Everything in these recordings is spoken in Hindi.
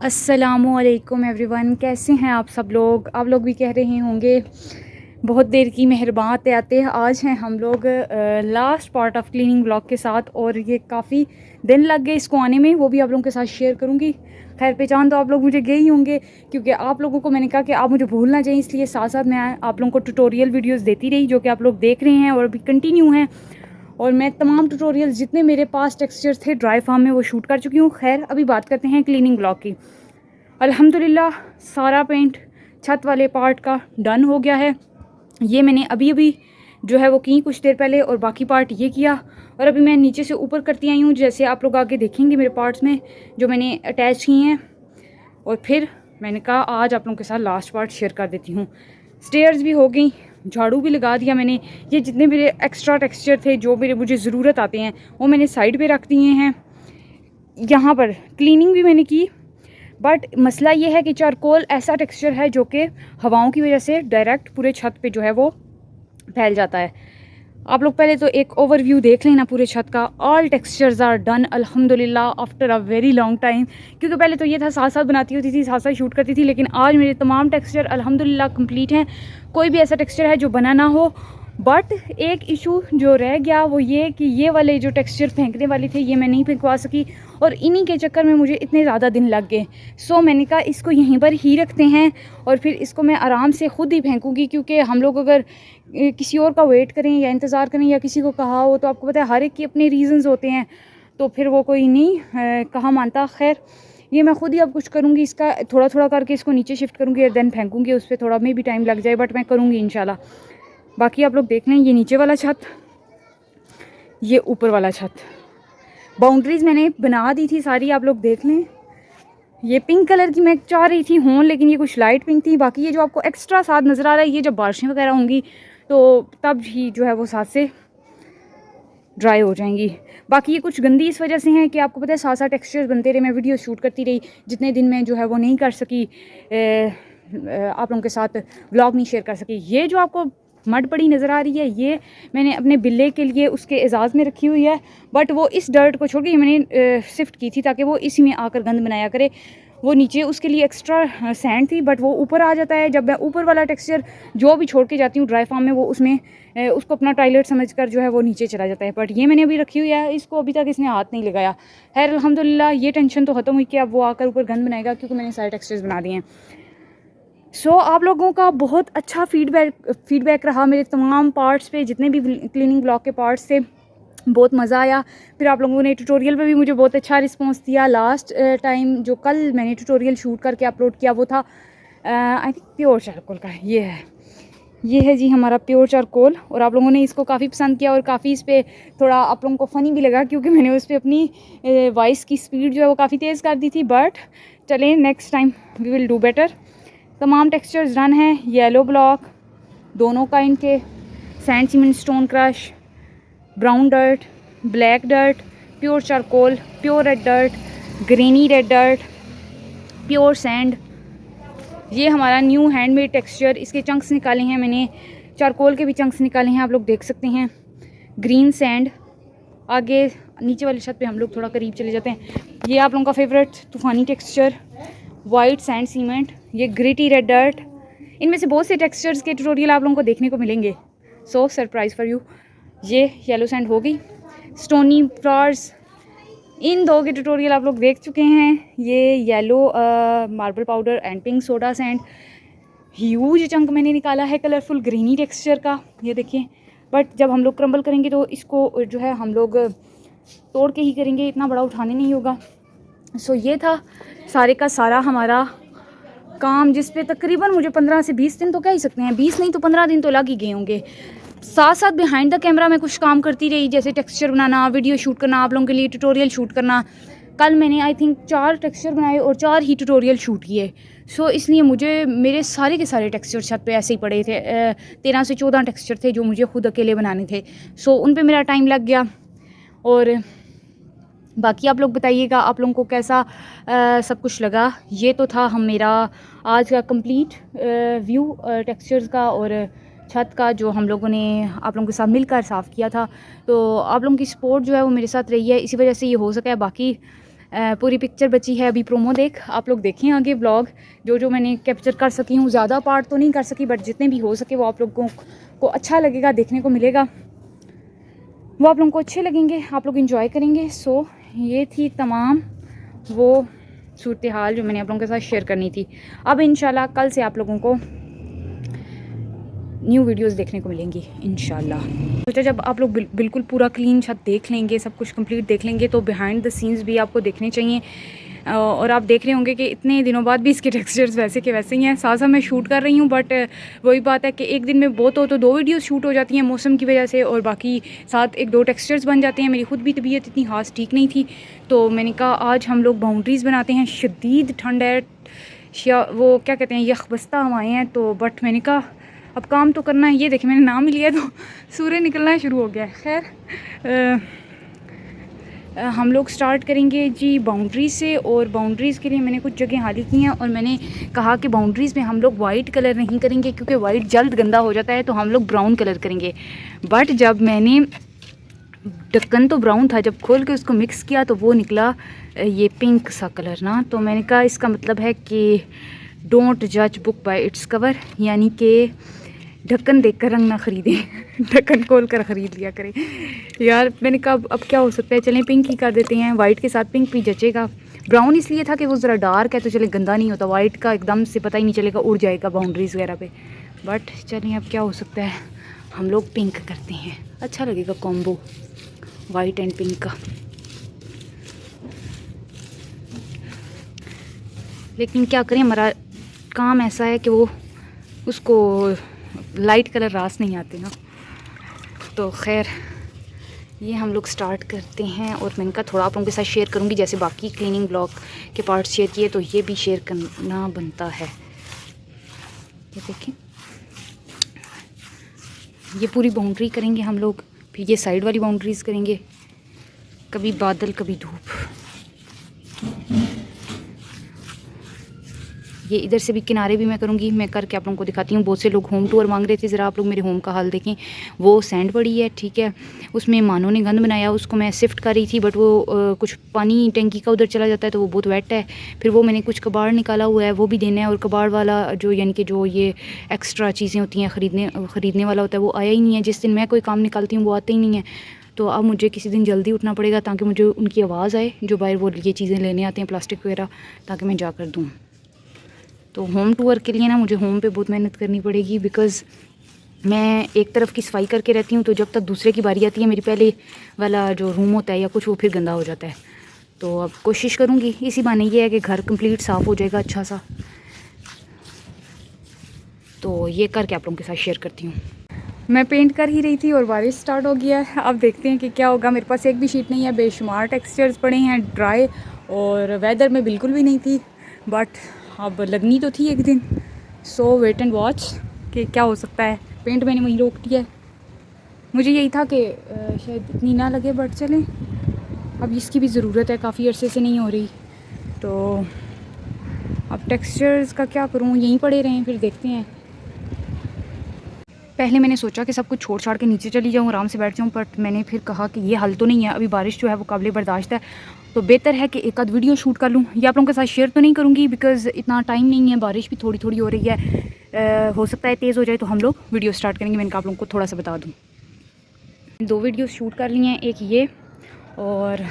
अस्सलामुअलैकुम एवरीवन, कैसे हैं आप सब लोग। आप लोग भी कह रहे होंगे बहुत देर की मेहरबान आते हैं। आज हैं हम लोग last part of cleaning blog के साथ, और ये काफ़ी दिन लग गए इसको आने में, वो भी आप लोगों के साथ शेयर करूँगी। खैर पहचान तो आप लोग मुझे गए ही होंगे, क्योंकि आप लोगों को मैंने कहा कि आप मुझे भूल ना जाएं, इसलिए साथ साथ मैं आप लोगों को ट्यूटोरियल वीडियोस देती रही, जो कि आप लोग देख रहे हैं और अभी कंटिन्यू हैं। और मैं तमाम ट्यूटोरियल्स जितने मेरे पास टेक्सचर थे ड्राई फार्म में वो शूट कर चुकी हूँ। खैर अभी बात करते हैं क्लीनिंग ब्लॉग की। अल्हम्दुलिल्लाह सारा पेंट छत वाले पार्ट का डन हो गया है। ये मैंने अभी अभी जो है वो की कुछ देर पहले, और बाकी पार्ट ये किया। और अभी मैं नीचे से ऊपर करती आई हूँ, जैसे आप लोग आगे देखेंगे मेरे पार्ट्स में जो मैंने अटैच किए हैं। और फिर मैंने कहा आज आप लोगों के साथ लास्ट पार्ट शेयर कर देती हूँ। स्टेयर्स भी हो गई, झाड़ू भी लगा दिया मैंने। ये जितने मेरे एक्स्ट्रा टेक्सचर थे जो मुझे ज़रूरत आते हैं वो मैंने साइड पे रख दिए हैं। यहाँ पर क्लीनिंग भी मैंने की, बट मसला ये है कि चारकोल ऐसा टेक्सचर है जो कि हवाओं की वजह से डायरेक्ट पूरे छत पे जो है वो फैल जाता है। आप लोग पहले तो एक ओवरव्यू देख लेना पूरे छत का। ऑल टेक्सचर्स आर डन अल्हम्दुलिल्लाह after a very long time, क्योंकि पहले तो ये था साथ साथ बनाती होती थी, साथ साथ शूट करती थी, लेकिन आज मेरे तमाम टेक्सचर अल्हम्दुलिल्लाह कंप्लीट हैं। कोई भी ऐसा टेक्सचर है जो बना ना हो। बट एक इशू जो रह गया वो ये कि ये वाले जो टेक्सचर फेंकने वाले थे ये मैं नहीं फेंकवा सकी, और इन्हीं के चक्कर में मुझे इतने ज़्यादा दिन लग गए। सो मैंने कहा इसको यहीं पर ही रखते हैं और फिर इसको मैं आराम से ख़ुद ही फेंकूँगी, क्योंकि हम लोग अगर किसी और का वेट करें या इंतज़ार करें या किसी को कहा हो, तो आपको पता है हर एक के अपने रीज़न्स होते हैं, तो फिर वो कोई नहीं कहा मानता। खैर ये मैं ख़ुद ही अब कुछ करूँगी, इसका थोड़ा थोड़ा करके इसको नीचे शिफ्ट करूँगी और देन फेंकूँगी। उस पर थोड़ा में भी टाइम लग जाए, बट मैं करूँगी इंशाल्लाह। बाकी आप लोग देख लें, ये नीचे वाला छत, ये ऊपर वाला छत, बाउंड्रीज़ मैंने बना दी थी सारी, आप लोग देख लें। ये पिंक कलर की मैं चाह रही थी हों, लेकिन ये कुछ लाइट पिंक थी। बाकी ये जो आपको एक्स्ट्रा साथ नज़र आ रहा है, ये जब बारिशें वगैरह होंगी तो तब ही जो है वो साथ से ड्राई हो जाएंगी। बाकी ये कुछ गंदी इस वजह से हैं कि आपको पता है साथ साथ टेक्सचर्स बनते रहे, मैं वीडियो शूट करती रही, जितने दिन में जो है वो नहीं कर सकी, आप लोगों के साथ व्लॉग नहीं शेयर कर सकी। ये जो आपको मड पड़ी नज़र आ रही है, ये मैंने अपने बिल्ले के लिए उसके एजाज़ में रखी हुई है, बट वो इस डर्ट को छोड़ के मैंने शिफ्ट की थी ताकि वो इसी में आकर गंद बनाया करे। वो नीचे उसके लिए एक्स्ट्रा सैंड थी, बट वो ऊपर आ जाता है। जब मैं ऊपर वाला टेक्सचर जो भी छोड़ के जाती हूँ ड्राई फार्म में, वो उसमें उसको अपना टॉयलेट समझकर जो है वो नीचे चला जाता है। बट ये मैंने अभी रखी हुई है, इसको अभी तक इसने हाथ नहीं लगाया। खैर अल्हम्दुलिल्लाह ये टेंशन तो ख़त्म हुई कि अब वो आकर ऊपर गंद बनाएगा, क्योंकि मैंने सारे टेक्सचर्स बना दिए हैं। सो आप लोगों का बहुत अच्छा फीडबैक रहा मेरे तमाम पार्ट्स पे, जितने भी क्लीनिंग ब्लॉग के पार्ट्स थे, बहुत मज़ा आया। फिर आप लोगों ने ट्यूटोरियल पे भी मुझे बहुत अच्छा रिस्पांस दिया। लास्ट टाइम जो कल मैंने ट्यूटोरियल शूट करके अपलोड किया वो था आई थिंक प्योर चारकोल का। ये है जी हमारा प्योर चारकोल, और आप लोगों ने इसको काफ़ी पसंद किया और काफ़ी इस पर थोड़ा आप लोगों को फ़नी भी लगा, क्योंकि मैंने उस पर अपनी वॉइस की स्पीड जो है वो काफ़ी तेज़ कर दी थी। बट चलें next time we will do better. तमाम टेक्सचर्स डन हैं, येलो ब्लॉक दोनों काइंड के, sand cement stone crush, brown dirt, black dirt, pure charcoal, pure red dirt, greeny red dirt, pure sand. ये हमारा न्यू हैंडमेड टेक्सचर, इसके चंक्स निकाले हैं मैंने, चारकोल के भी चंक्स निकाले हैं, आप लोग देख सकते हैं। ग्रीन सैंड, आगे नीचे वाली छत पे हम लोग थोड़ा करीब चले जाते हैं। ये आप लोगों का फेवरेट तूफ़ानी टेक्सचर, वाइट सैंड सीमेंट, ये ग्रिटी रेड डर्ट। इनमें से बहुत से टेक्सचर्स के ट्यूटोरियल आप लोगों को देखने को मिलेंगे, सो सरप्राइज़ फॉर यू। ये येलो सैंड हो गई, स्टोनी फ्लावर्स, इन दो के ट्यूटोरियल आप लोग देख चुके हैं। ये yellow marble powder and pink soda sand, huge chunk मैंने निकाला है कलरफुल ग्रीनी टेक्सचर का, ये देखिए। बट जब हम लोग क्रम्बल करेंगे तो इसको जो है हम लोग तोड़ के ही करेंगे, इतना बड़ा उठाने नहीं होगा। सो ये था सारे का सारा हमारा काम, जिस पे तकरीबन मुझे 15 से 20 दिन तो कह ही सकते हैं, 20 नहीं तो 15 दिन तो लग ही गए होंगे। साथ साथ बिहाइंड द कैमरा में कुछ काम करती रही, जैसे टेक्सचर बनाना, वीडियो शूट करना, आप लोगों के लिए ट्यूटोरियल शूट करना। कल मैंने आई थिंक 4 टेक्सचर बनाए और 4 ही ट्यूटोरियल शूट किए। सो इसलिए मुझे मेरे सारे के सारे टेक्सचर छत पे ऐसे ही पड़े थे। 13 से 14 टेक्सचर थे जो मुझे खुद अकेले बनाने थे। सो उन पे मेरा टाइम लग गया। और बाकी आप लोग बताइएगा आप लोगों को कैसा सब कुछ लगा। ये तो था मेरा आज का कंप्लीट व्यू टेक्सचर्स का और छत का, जो हम लोगों ने आप लोगों के साथ मिलकर साफ़ किया था। तो आप लोगों की सपोर्ट जो है वो मेरे साथ रही है, इसी वजह से ये हो सका है। बाकी पूरी पिक्चर बची है अभी प्रोमो देख। आप लोग देखें आगे व्लॉग, जो जो मैंने कैप्चर कर सकी हूँ। ज़्यादा पार्ट तो नहीं कर सकी, बट जितने भी हो सके वो आप लोगों को अच्छा लगेगा, देखने को मिलेगा, वो आप लोगों को अच्छे लगेंगे, आप लोग इंजॉय करेंगे। सो ये थी तमाम वो सूरत हाल जो मैंने आप लोगों के साथ शेयर करनी थी। अब इंशाल्लाह कल से आप लोगों को न्यू वीडियोस देखने को मिलेंगी इंशाल्लाह। सोचा जब आप लोग बिल्कुल पूरा क्लीन छत देख लेंगे, सब कुछ कंप्लीट देख लेंगे, तो बिहाइंड द सीन्स भी आपको देखने चाहिए। और आप देख रहे होंगे कि इतने दिनों बाद भी इसके टेक्सचर्स वैसे के वैसे ही हैं। साथ साथ मैं शूट कर रही हूँ, बट वही बात है कि एक दिन में बहुत हो तो 2 वीडियोस शूट हो जाती हैं मौसम की वजह से, और बाकी साथ 1-2 टेक्सचर्स बन जाते हैं। मेरी खुद भी तबीयत इतनी खास ठीक नहीं थी, तो मैंने कहा आज हम लोग बाउंड्रीज़ बनाते हैं। शदीद ठंड है, वो क्या कहते हैं, यखबस्ता हवाएँ हैं, तो बट मैंने कहा अब काम तो करना है। ये देखिए मैंने नाम ही लिया तो सूर्य निकलना शुरू हो गया है। खैर हम लोग स्टार्ट करेंगे जी बाउंड्री से, और बाउंड्रीज़ के लिए मैंने कुछ जगह खाली की हैं, और मैंने कहा कि बाउंड्रीज़ में हम लोग वाइट कलर नहीं करेंगे क्योंकि वाइट जल्द गंदा हो जाता है, तो हम लोग ब्राउन कलर करेंगे। बट जब मैंने ढक्कन तो ब्राउन था, जब खोल के उसको मिक्स किया तो वो निकला ये पिंक सा कलर ना। तो मैंने कहा इसका मतलब है कि डोंट जज बुक बाय इट्स कवर, यानी कि ढक्कन देखकर रंग ना ख़रीदें ढक्कन खोल कर ख़रीद लिया करें। यार मैंने कहा अब क्या हो सकता है, चलें पिंक ही कर देते हैं। वाइट के साथ पिंक भी जचेगा। ब्राउन इसलिए था कि वो ज़रा डार्क है तो चले गंदा नहीं होता, वाइट का एकदम से पता ही नहीं चलेगा, उड़ जाएगा बाउंड्रीज़ वगैरह पे। बट चलें अब क्या हो सकता है, हम लोग पिंक करते हैं, अच्छा लगेगा कॉम्बो वाइट एंड पिंक का। लेकिन क्या करें, हमारा काम ऐसा है कि वो उसको लाइट कलर रास नहीं आते ना। तो खैर ये हम लोग स्टार्ट करते हैं, और मैंने कहा थोड़ा आप लोगों के साथ शेयर करूंगी, जैसे बाकी क्लीनिंग ब्लॉग के पार्ट शेयर किए तो ये भी शेयर करना बनता है। ये देखें, ये पूरी बाउंड्री करेंगे हम लोग, फिर ये साइड वाली बाउंड्रीज़ करेंगे, कभी बादल कभी धूप। ये इधर से भी किनारे भी मैं करूँगी, मैं करके आप लोगों को दिखाती हूँ। बहुत से लोग होम टूर मांग रहे थे, ज़रा आप लोग मेरे होम का हाल देखें। वो सैंड पड़ी है, ठीक है, उसमें मानो ने गंद बनाया, उसको मैं शिफ्ट कर रही थी, बट वो कुछ पानी टंकी का उधर चला जाता है तो वो बहुत वेट है। फिर वो मैंने कुछ कबाड़ निकाला हुआ है, वो भी देना है, और कबाड़ वाला जो यानी कि जो ये एक्स्ट्रा चीज़ें होती हैं ख़रीदने वाला होता है, वो आया ही नहीं है। जिस दिन मैं कोई काम निकालती हूँ वो आते ही नहीं है, तो अब मुझे किसी दिन जल्दी उठना पड़ेगा ताकि मुझे उनकी आवाज़ आए जो बाहर वो ये चीज़ें लेने आते हैं, प्लास्टिक वगैरह, ताकि मैं जाकर दूँ। तो होम टूर के लिए ना मुझे होम पे बहुत मेहनत करनी पड़ेगी, बिकॉज़ मैं एक तरफ की सफाई करके रहती हूँ, तो जब तक दूसरे की बारी आती है, मेरी पहले वाला जो रूम होता है या कुछ वो फिर गंदा हो जाता है। तो अब कोशिश करूँगी, इसी बहाने ये है कि घर कंप्लीट साफ़ हो जाएगा अच्छा सा। तो ये करके आप लोगों के साथ शेयर करती हूँ। मैं पेंट कर ही रही थी और बारिश स्टार्ट हो गया है। अब देखते हैं कि क्या होगा। मेरे पास एक भी शीट नहीं है, बेशुमार टेक्सचर्स पड़े हैं ड्राई, और वेदर में बिल्कुल भी नहीं थी, बट अब लगनी तो थी एक दिन। सो वेट एंड वॉच कि क्या हो सकता है। पेंट मैंने वहीं रोक दिया है, मुझे यही था कि शायद इतनी ना लगे, बट चलें, अब इसकी भी ज़रूरत है, काफ़ी अरसे से नहीं हो रही। तो अब टेक्सचर्स का क्या करूँ, यहीं पड़े रहें, फिर देखते हैं। पहले मैंने सोचा कि सब कुछ छोड़ छाड़ के नीचे चली जाऊँ, आराम से बैठ जाऊँ, बट मैंने फिर कहा कि ये हल तो नहीं है। अभी बारिश जो है वो काबिल बर्दाश्त है, तो बेहतर है कि एक आध वीडियो शूट कर लूँ। ये आप लोगों के साथ शेयर तो नहीं करूँगी बिकॉज़ इतना टाइम नहीं है, बारिश भी थोड़ी थोड़ी हो रही है। हो सकता है तेज़ हो जाए तो हम लोग वीडियो स्टार्ट करेंगे। मैंने कहा आप लोगों को थोड़ा सा बता दूँ। 2 वीडियो शूट कर लिए हैं, एक ये और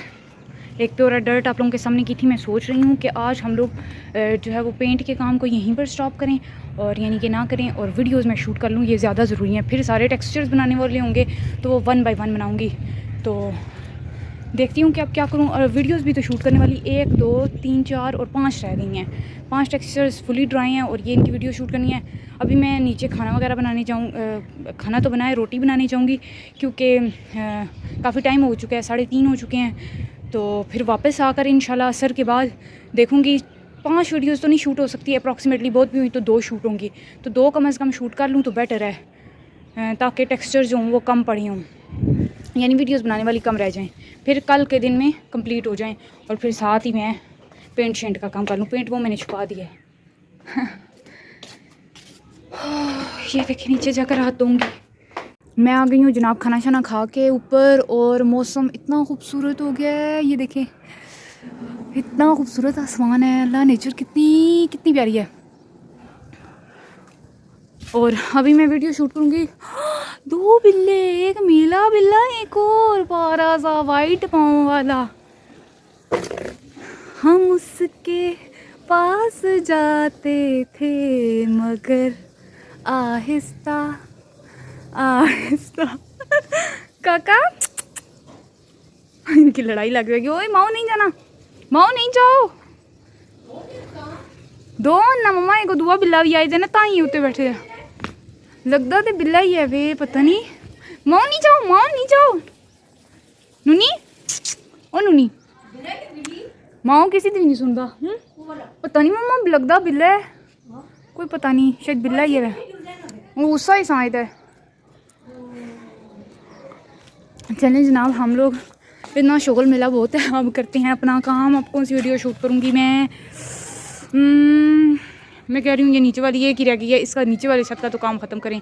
एक प्योरा डर्ट आप लोगों के सामने की थी। मैं सोच रही हूँ कि आज हम लोग जो है वो पेंट के काम को यहीं पर स्टॉप करें, और यानी कि ना करें, और वीडियोस में शूट कर लूँ, ये ज़्यादा ज़रूरी है। फिर सारे टेक्सचर्स बनाने वाले होंगे तो वो 1 बाय 1 बनाऊँगी। तो देखती हूँ कि अब क्या करूँ। और वीडियोस भी तो शूट करने वाली 1 2 3 4 और 5 रह गई हैं। 5 टेक्सचर्स फुली ड्राई हैं और ये इनकी वीडियो शूट करनी है। अभी मैं नीचे खाना वगैरह बनाने जाऊँ, खाना तो बनाए, रोटी बनाने जाऊँगी, क्योंकि काफ़ी टाइम हो चुका है, 3:30 हो चुके हैं। तो फिर वापस आकर इंशाल्लाह असर के बाद देखूँगी। 5 वीडियोस तो नहीं शूट हो सकती अप्रॉक्सीमेटली, बहुत भी हुई तो 2 शूट होंगी, तो 2 कम से कम शूट कर लूँ तो बेटर है, ताकि टेक्सचर जो हों वो कम पड़ी हों, यानी वीडियोस बनाने वाली कम रह जाएं, फिर कल के दिन में कंप्लीट हो जाएं। और फिर साथ ही मैं पेंट शेंट का काम कर लूँ। पेंट वो मैंने छुपा दिया है ये देखिए नीचे जाकर हाथ धोऊंगी। मैं आ गई हूँ जनाब खाना शाना खा के ऊपर, और मौसम इतना खूबसूरत हो गया है, ये देखें इतना खूबसूरत आसमान है, अल्लाह नेचर कितनी कितनी प्यारी है। और अभी मैं वीडियो शूट करूँगी। 2 बिल्ले, एक नीला बिल्ला, एक और प्यारा सा वाइट पाँव वाला। हम उसके पास जाते थे मगर आहिस्ता आहिस्ता। काका इनकी लड़ाई लग रही है। ओए माओ नहीं जाना, माओ नहीं जाओ। दो ना मम्मा, एक दूआ बिल्ला भी आए थे ना, ताई उत्ते बैठे है। लगता तो बिल्ला ही है वे, पता नहीं। माओ नहीं जाओ, माओ नहीं जाओ। नूनी ओ नूनी, माओ किसी दिन नहीं सुनता। पता नहीं मम्मा, लगता बिल्ला है कोई, पता नहीं, शायद बिल्ला ही है वो, गुस्सा ही शायद है। चलें जनाब, हम लोग इतना शोगल मिला बहुत है, अब करते हैं अपना काम। अब कौन सी वीडियो शूट करूँगी मैं कह रही हूँ ये नीचे वाली ये की रह गई है, इसका नीचे वाले छत का तो काम ख़त्म करें,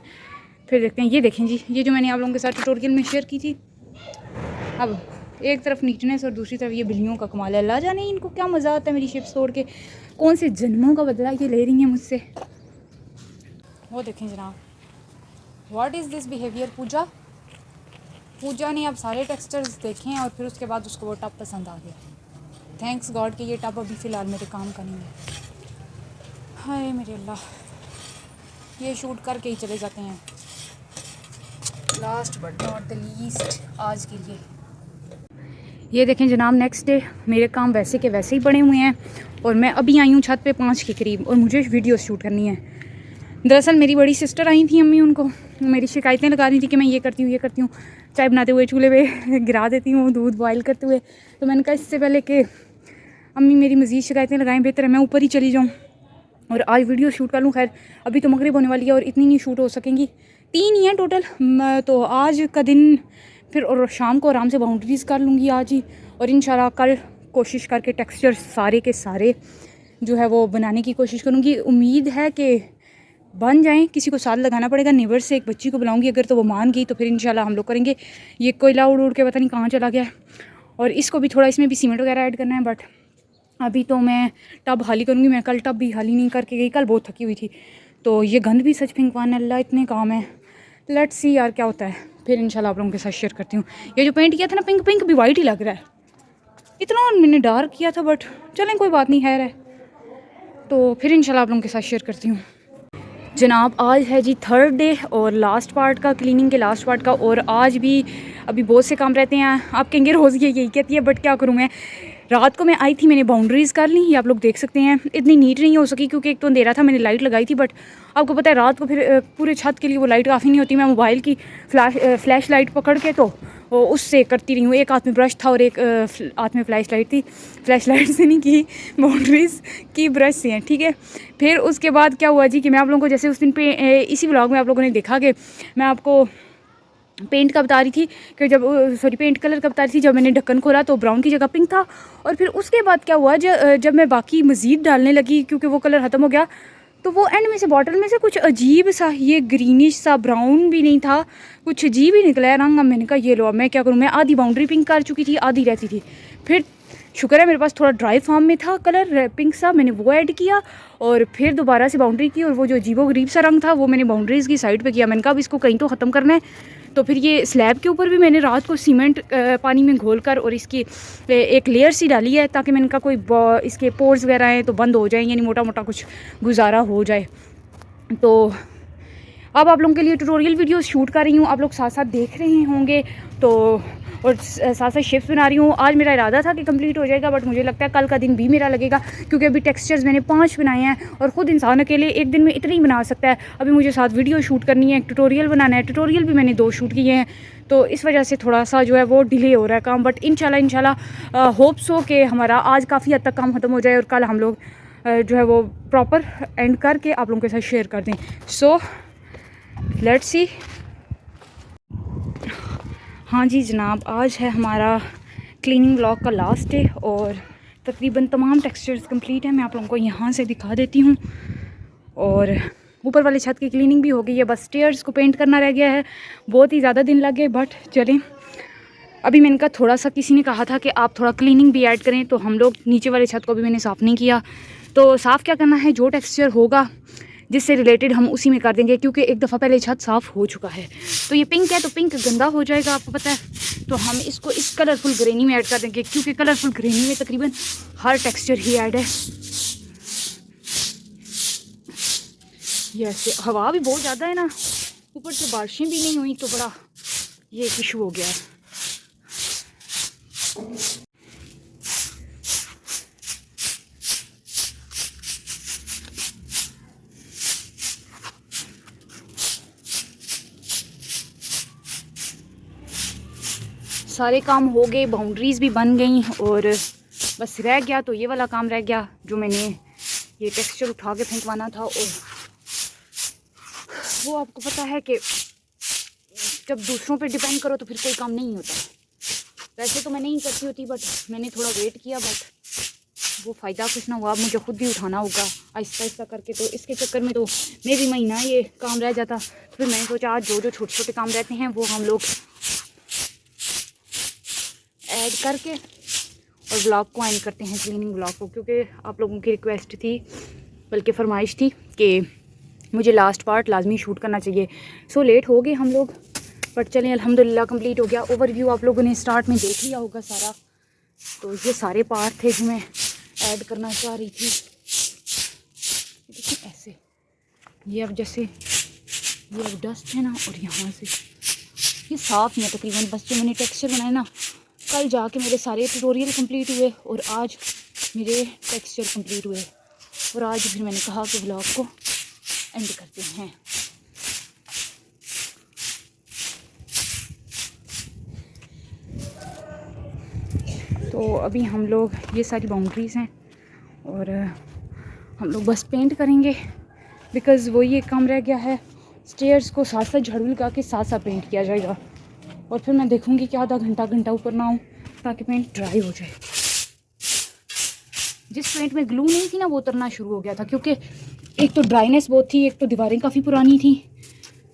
फिर देखते हैं। ये देखें जी, ये जो मैंने आप लोगों के साथ ट्यूटोरियल में शेयर की थी। अब एक तरफ नीटनेस और दूसरी तरफ ये बिल्लियों का कमाल है। अल्लाह जाने इनको क्या मज़ा आता है मेरी शिप्स तोड़ के, कौन से जन्मों का बदला ये ले रही हैं मुझसे। वो देखें जनाब, व्हाट इज़ दिस बिहेवियर। पूजा ने अब सारे टेक्सचर्स देखे हैं और फिर उसके बाद उसको वो टब पसंद आ गया। थैंक्स गॉड कि ये टब अभी फ़िलहाल मेरे काम का नहीं है। हाय मेरे अल्लाह, ये शूट करके ही चले जाते हैं। Last but not the least आज के लिए ये देखें जनाब, नेक्स्ट डे मेरे काम वैसे के वैसे ही पड़े हुए हैं और मैं अभी आई हूँ छत पे 5 के करीब और मुझे वीडियो शूट करनी है। दरअसल मेरी बड़ी सिस्टर आई थी, अम्मी उनको मेरी शिकायतें लगा रही थी कि मैं ये करती हूँ, चाय बनाते हुए चूल्हे पे गिरा देती हूँ, दूध बॉयल करते हुए। तो मैंने कहा इससे पहले कि अम्मी मेरी मज़ीद शिकायतें लगाएं, बेहतर है मैं ऊपर ही चली जाऊँ और आज वीडियो शूट कर लूँ। खैर अभी तो मगरिब होने वाली है और इतनी नहीं शूट हो सकेंगी, 3 ही हैं टोटल। तो आज का दिन फिर और शाम को आराम से बाउंड्रीज़ कर लूँगी आज ही, और इंशाल्लाह कल कोशिश करके टेक्सचर सारे के सारे जो है वो बनाने की कोशिश करूँगी। उम्मीद है कि बन जाएं। किसी को साथ लगाना पड़ेगा, नेबर से एक बच्ची को बुलाऊंगी, अगर तो वो मान गई तो फिर इंशाल्लाह हम लोग करेंगे। ये कोयला उड़ के पता नहीं कहाँ चला गया है और इसको भी थोड़ा, इसमें भी सीमेंट वगैरह ऐड करना है। बट अभी तो मैं टब खाली करूँगी। मैं कल टब भी खाली नहीं करके गई, कल बहुत थकी हुई थी। तो ये गंद भी सच फिंकवाना, अल्लाह इतने काम है। लेट्स सी यार क्या होता है, फिर इंशाल्लाह आप लोगों के साथ शेयर करती हूँ। ये जो पेंट किया था ना, पिंक भी वाइट ही लग रहा है। इतना मैंने डार्क किया था बट चलें कोई बात नहीं, है तो फिर इंशाल्लाह आप लोगों के साथ शेयर करती हूँ। जनाब आज है जी 3rd डे और लास्ट पार्ट का, क्लीनिंग के लास्ट पार्ट का। और आज भी अभी बहुत से काम रहते हैं। आप कहेंगे रोज़ ये यही कहती है, बट क्या करूँ मैं। रात को मैं आई थी, मैंने बाउंड्रीज़ कर ली, ये आप लोग देख सकते हैं। इतनी नीट नहीं हो सकी क्योंकि एक तो अंधेरा था, मैंने लाइट लगाई थी। बट आपको पता है रात को फिर पूरे छत के लिए वो लाइट काफ़ी नहीं होती। मैं मोबाइल की फ्लैश लाइट पकड़ के तो उससे करती रही हूँ। एक हाथ में ब्रश था और एक हाथ में फ्लैश लाइट थी। फ्लैश लाइट से नहीं की, बाउंड्रीज़ की ब्रश से हैं, ठीक है। फिर उसके बाद क्या हुआ जी कि मैं आप लोगों को, जैसे उस दिन पे इसी व्लॉग में आप लोगों ने देखा कि मैं आपको पेंट का बता रही थी कि पेंट कलर का बता रही थी। जब मैंने ढक्कन खोला तो ब्राउन की जगह पिंक था। और फिर उसके बाद क्या हुआ, जब मैं बाकी मज़ीद डालने लगी क्योंकि वो कलर ख़त्म हो गया, तो वो एंड में से बॉटल में से कुछ अजीब सा, ये ग्रीनिश सा, ब्राउन भी नहीं था, कुछ अजीब ही निकला है रंग। अब मैंने कहा ये लो, अब मैं क्या करूँ। मैं आधी बाउंड्री पिंक कर चुकी थी, आधी रहती थी। फिर शुक्र है मेरे पास थोड़ा ड्राई फार्म में था कलर पिंक सा, मैंने वो ऐड किया और फिर दोबारा से बाउंड्री की। और वो जो अजीबो गरीब सा रंग था वो मैंने बाउंड्रीज़ की साइड पे किया। मैंने कहा अब इसको कहीं तो ख़त्म करना है। तो फिर ये स्लैब के ऊपर भी मैंने रात को सीमेंट पानी में घोल कर और इसकी एक लेयर सी डाली है, ताकि मैंने कहा कोई इसके पोर्स वगैरह हैं तो बंद हो जाए, यानी मोटा मोटा कुछ गुजारा हो जाए। तो अब आप लोगों के लिए ट्यूटोरियल वीडियोस शूट कर रही हूँ, आप लोग साथ साथ देख रहे होंगे। तो और साथ साथ शेप्स बना रही हूँ। आज मेरा इरादा था कि कंप्लीट हो जाएगा, बट मुझे लगता है कल का दिन भी मेरा लगेगा क्योंकि अभी टेक्सचर्स मैंने 5 बनाए हैं और ख़ुद इंसान अकेले एक दिन में इतने ही बना सकता है। अभी मुझे साथ वीडियो शूट करनी है, ट्यूटोरियल बनाना है। ट्यूटोरियल भी मैंने 2 शूट किए हैं, तो इस वजह से थोड़ा सा जो है वो डिले हो रहा है काम। बट इंशाल्लाह होप्स हो कि हमारा आज काफ़ी हद तक काम ख़त्म हो जाए और कल हम लोग जो है वो प्रॉपर एंड करके आप लोगों के साथ शेयर कर दें। So let's see. हाँ जी जनाब, आज है हमारा क्लीनिंग ब्लॉक का लास्ट डे और तकरीबन तमाम टेक्सचर्स कंप्लीट है। मैं आप लोगों को यहाँ से दिखा देती हूँ। और ऊपर वाली छत की क्लीनिंग भी हो गई है, बस स्टेयर्स को पेंट करना रह गया है। बहुत ही ज़्यादा दिन लगे, बट चलें अभी मैंने कहा थोड़ा सा, किसी ने कहा था कि आप थोड़ा क्लीनिंग भी ऐड करें, तो हम लोग नीचे वाले छत को भी मैंने साफ़ नहीं किया। तो साफ़ क्या करना है, जो टेक्सचर होगा जिससे रिलेटेड हम उसी में कर देंगे, क्योंकि एक दफ़ा पहले छत साफ़ हो चुका है। तो ये पिंक है तो पिंक गंदा हो जाएगा, आपको पता है। तो हम इसको इस कलरफुल ग्रेनी में ऐड कर देंगे, क्योंकि कलरफुल ग्रेनी में तकरीबन हर टेक्सचर ही ऐड है। यस, हवा भी बहुत ज़्यादा है ना, ऊपर से बारिशें भी नहीं हुई, तो बड़ा ये इशू हो गया है। सारे काम हो गए, बाउंड्रीज़ भी बन गई, और बस रह गया तो ये वाला काम रह गया, जो मैंने ये टेक्सचर उठा के फेंकवाना था। और वो आपको पता है कि जब दूसरों पे डिपेंड करो तो फिर कोई काम नहीं होता। वैसे तो मैं नहीं करती होती, बट मैंने थोड़ा वेट किया, बट वो फ़ायदा कुछ ना हुआ। अब मुझे खुद भी उठाना होगा आहिस्ता आहिस्ता करके। तो इसके चक्कर में तो मैं भी महीना ये काम रह जाता। फिर मैंने सोचा आज जो जो छोटे छोटे काम रहते हैं वो हम लोग ऐड करके और व्लॉग को एंड करते हैं, क्लीनिंग व्लॉग को, क्योंकि आप लोगों की रिक्वेस्ट थी, बल्कि फरमाइश थी कि मुझे लास्ट पार्ट लाजमी शूट करना चाहिए। सो लेट हो गए हम लोग, बट चलें अल्हम्दुलिल्लाह कंप्लीट हो गया। ओवरव्यू आप लोगों ने स्टार्ट में देख लिया होगा सारा। तो ये सारे पार्ट थे जो मैं ऐड करना चाह रही थी। देखिए ऐसे, ये अब जैसे ये अब डस्ट है ना, और यहाँ से ये साफ़ नहीं है तकरीबन। बस जो मैंने टेक्सचर बनाए ना, कल जाके मेरे सारे ट्यूटोरियल कंप्लीट हुए, और आज मेरे टेक्सचर कंप्लीट हुए, और आज फिर मैंने कहा कि ब्लॉग को एंड करते हैं। तो अभी हम लोग, ये सारी बाउंड्रीज़ हैं, और हम लोग बस पेंट करेंगे, बिकॉज़ वही एक काम रह गया है। स्टेयर्स को साथ साथ झाड़ू लगा के साथ साथ पेंट किया जाएगा, और फिर मैं देखूँगी कि आधा घंटा ऊपर ना आऊँ, ताकि पेंट ड्राई हो जाए। जिस पेंट में ग्लू नहीं थी ना, वो उतरना शुरू हो गया था, क्योंकि एक तो ड्राइनेस बहुत थी, एक तो दीवारें काफ़ी पुरानी थी।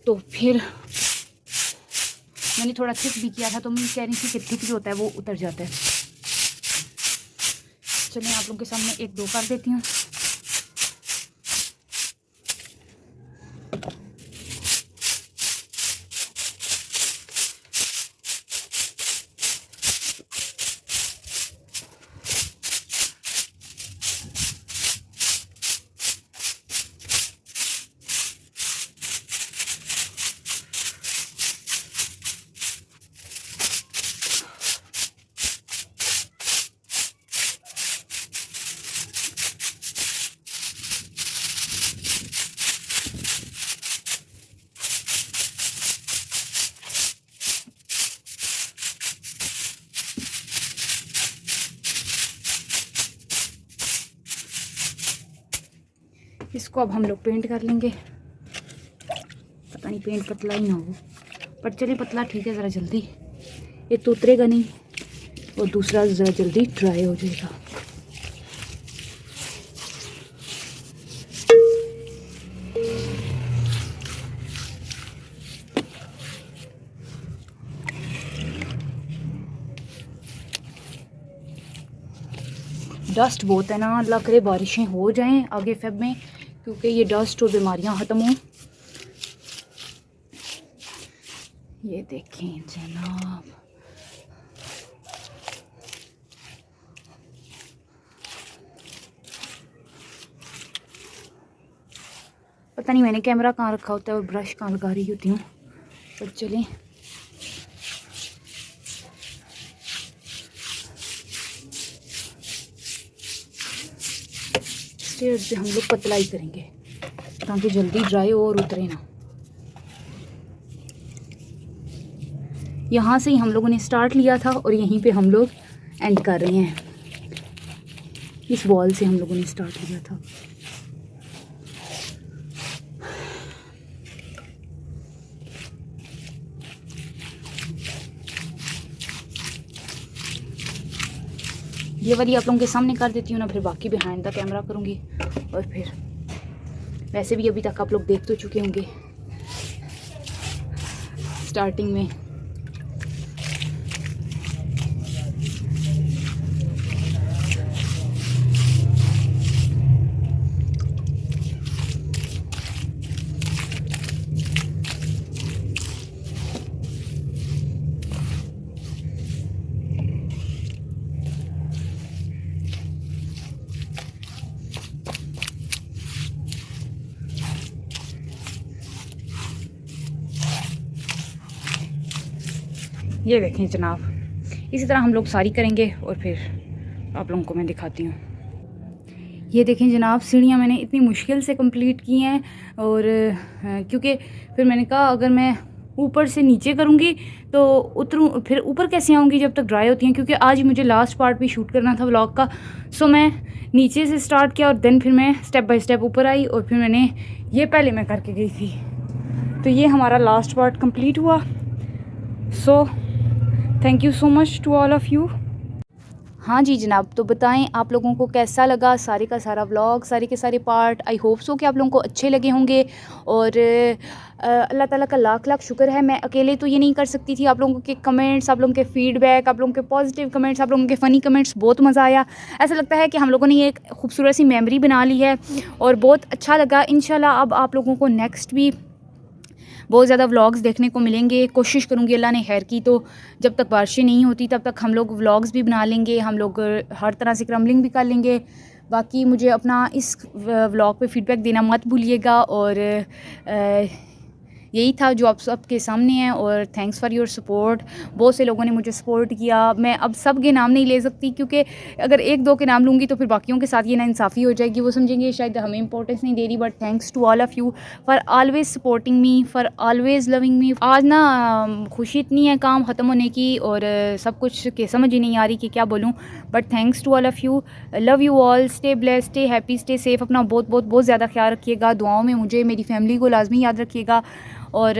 तो फिर मैंने थोड़ा थिक भी किया था, तो मैं कह रही थी कि थिक जो होता है वो उतर जाता है। चलिए आप लोगों के सामने एक दो कर देती हूँ। इसको अब हम लोग पेंट कर लेंगे। पता नहीं पेंट पतला ही ना हो, पर चलिए पतला ठीक है, ज़रा जल्दी ये तो उतरेगा नहीं, और दूसरा ज़रा जल्दी ड्राई हो जाएगा। डस्ट बहुत है ना, अल्लाह करे बारिशें हो जाएं आगे फेब में, क्योंकि ये डस्ट और बीमारियां ख़त्म हों। ये देखें जनाब, पता नहीं मैंने कैमरा कहाँ रखा होता है और ब्रश कहाँ लगा रही होती हूँ, पर चलें। स्टेयर्स से हम लोग पतला ही करेंगे, ताकि जल्दी ड्राई हो और उतरे ना। यहाँ से ही हम लोगों ने स्टार्ट लिया था, और यहीं पे हम लोग एंड कर रहे हैं। इस वॉल से हम लोगों ने स्टार्ट किया था। ये वाली आप लोगों के सामने कर देती हूँ ना, फिर बाकी बिहाइंड द कैमरा करूँगी। और फिर वैसे भी अभी तक आप लोग देख तो चुके होंगे स्टार्टिंग में। ये देखें जनाब, इसी तरह हम लोग सारी करेंगे और फिर आप लोगों को मैं दिखाती हूँ। ये देखें जनाब, सीढ़ियाँ मैंने इतनी मुश्किल से कंप्लीट की हैं और क्योंकि फिर मैंने कहा अगर मैं ऊपर से नीचे करूँगी तो उतरूँ, फिर ऊपर कैसे आऊँगी जब तक ड्राई होती हैं, क्योंकि आज ही मुझे लास्ट पार्ट भी शूट करना था व्लॉग का। सो मैं नीचे से स्टार्ट किया और देन फिर मैं स्टेप बाय स्टेप ऊपर आई और फिर मैंने ये पहले मैं करके गई थी। तो ये हमारा लास्ट पार्ट कंप्लीट हुआ। So thank you so much to all of you. हाँ जी जनाब, तो बताएं आप लोगों को कैसा लगा सारे का सारा व्लॉग, सारे के सारे पार्ट। आई होप सो कि आप लोगों को अच्छे लगे होंगे और अल्लाह ताला का लाख लाख शुक्र है, मैं अकेले तो ये नहीं कर सकती थी। आप लोगों के कमेंट्स, आप लोगों के फीडबैक, आप लोगों के पॉजिटिव कमेंट्स, आप लोगों के फ़नी कमेंट्स, बहुत मज़ा आया। ऐसा लगता है कि हम लोगों ने ये एक खूबसूरत सी मेमोरी बना ली है और बहुत अच्छा लगा। इंशाल्लाह अब आप लोगों को नेक्स्ट भी बहुत ज़्यादा व्लॉग्स देखने को मिलेंगे। कोशिश करूँगी, अल्लाह ने खैर की तो जब तक बारिशें नहीं होती तब तक हम लोग व्लॉग्स भी बना लेंगे, हम लोग हर तरह से क्रम्बलिंग भी कर लेंगे। बाकी मुझे अपना इस व्लॉग पे फीडबैक देना मत भूलिएगा और यही था जो आप सबके सामने है और थैंक्स फॉर योर सपोर्ट। बहुत से लोगों ने मुझे सपोर्ट किया। मैं अब सब के नाम नहीं ले सकती क्योंकि अगर एक दो के नाम लूँगी तो फिर बाकियों के साथ ये नाइंसाफ़ी हो जाएगी, वो समझेंगे शायद हमें इंपॉर्टेंस नहीं दे रही। But thanks to all of you for always supporting me, for always loving me. आज ना खुशी इतनी है काम ख़त्म होने की और सब कुछ के समझ ही नहीं आ रही कि क्या बोलूँ। But thanks to all of you, love you all, stay blessed, stay happy, stay safe. अपना बहुत बहुत बहुत ज़्यादा ख्याल रखिएगा। दुआओं में मुझे, मेरी फैमिली को लाजमी याद रखिएगा और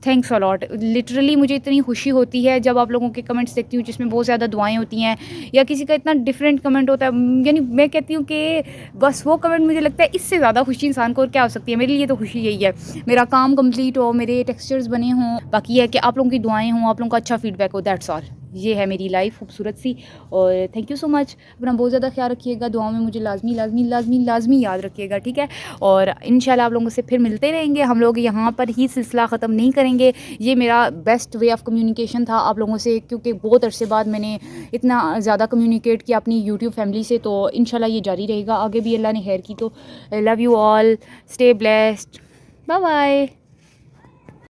थैंक्स अ लॉट। लिटरली मुझे इतनी खुशी होती है जब आप लोगों के कमेंट्स देखती हूँ जिसमें बहुत ज़्यादा दुआएं होती हैं या किसी का इतना डिफरेंट कमेंट होता है। यानी मैं कहती हूँ कि बस वो कमेंट मुझे लगता है इससे ज़्यादा खुशी इंसान को और क्या हो सकती है। मेरे लिए तो खुशी यही है, मेरा काम कंप्लीट हो, मेरे टेक्सचर्स बने हों, बाकी है कि आप लोगों की दुआएं हों, आप लोगों का अच्छा फीडबैक हो। That's all. ये है मेरी लाइफ खूबसूरत सी और थैंक यू सो मच। अपना बहुत ज़्यादा ख्याल रखिएगा। दुआओं में मुझे लाजमी लाजमी लाजमी लाजमी याद रखिएगा, ठीक है। और इंशाल्लाह आप लोगों से फिर मिलते रहेंगे। हम लोग यहाँ पर ही सिलसिला ख़त्म नहीं करेंगे। ये मेरा बेस्ट वे ऑफ़ कम्युनिकेशन था आप लोगों से, क्योंकि बहुत अरसे बाद मैंने इतना ज़्यादा कम्युनिकेट किया अपनी यूट्यूब फैमिली से। तो इंशाल्लाह ये जारी रहेगा आगे भी, अल्लाह ने खैर की तो। Love you all, stay blessed, bye bye.